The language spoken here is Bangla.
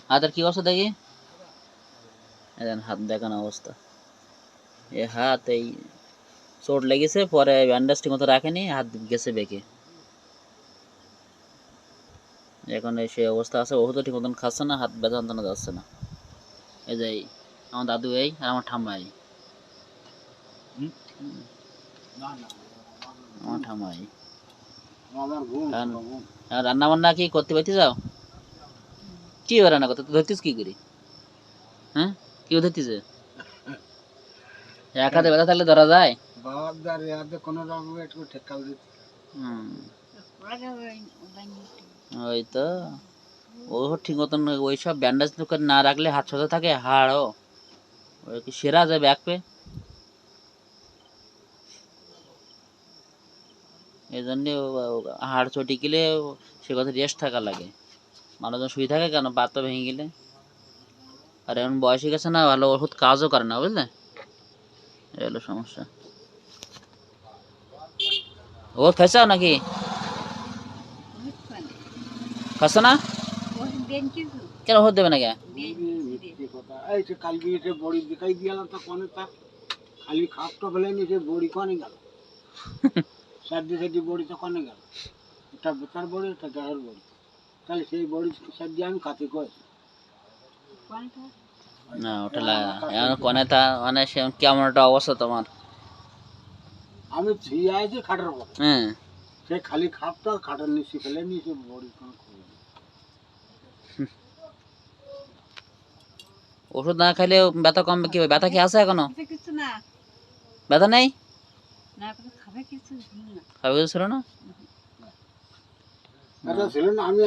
হাতের কি অবস্থা দেখি, হাত দেখানো অবস্থা, এই হাত এই চোট লেগেছে, পরে ব্যান্ডেজ ঠিক মতো রাখেনি, হাত গেছে বেঁকে, এখন এই সেই অবস্থা আছে। ওষুধও ঠিক মতন খাচ্ছে না, হাত ব্যথা যন্ত্রণা যাচ্ছে না। এই যে আমার দাদু এই আর আমার ঠাম্মা এই, আমার ঠাম্মা এই। রান্না বান্না কি করতে পারতে যাও? কি রান্না করতে ধরতিস কি করি? হ্যাঁ, কি ধরতিছে? এক হাতে ব্যথা থাকলে ধরা যায়? ওই তো, ও ঠিক মতন ওইসব ব্যান্ডেজ না রাখলে হাত সোজা থাকে, হাড়ও ওই কি সেরা যায় ব্যাক পে। এই জন্যে হাড় চটি গেলে সে কথা রেস্ট থাকা লাগে, মানুষজন শুয়ে থাকে কেন, পা তো ভেঙে গেলে। আর এখন বয়স হয়ে গেছে না, ভালো ওষুধ কাজও করে না, বুঝলে, এই হলো সমস্যা। ও খাইছাও নাকি? খাচ্ছ না কেন? ওষুধ দেবে না কে? খালি খাপটা ফেলে নিচে বড়ি কনে গেল, সার্দি সার্দি বড়ি তো কনে গেল, এটা বেকার বড়ি, এটা গায়ের বড়ি, তাহলে সেই বড়ি সার্দি আমি কাতে কই না, ওটা এখন কনে তা মানে সে কেমন একটা অবস্থা তোমার। আমি ধুয়ে আছি খাটের উপর, হ্যাঁ, সে খালি খাপটা খাটের নিচে ফেলে নিচে বড়ি কোন ওষুধ না খাইলে ব্যথা কমবে কি? ব্যথা কি আছে এখনো? ব্যথা নেই, খাবে কিছু ছিল না, ছিল না, ছিল না। আমি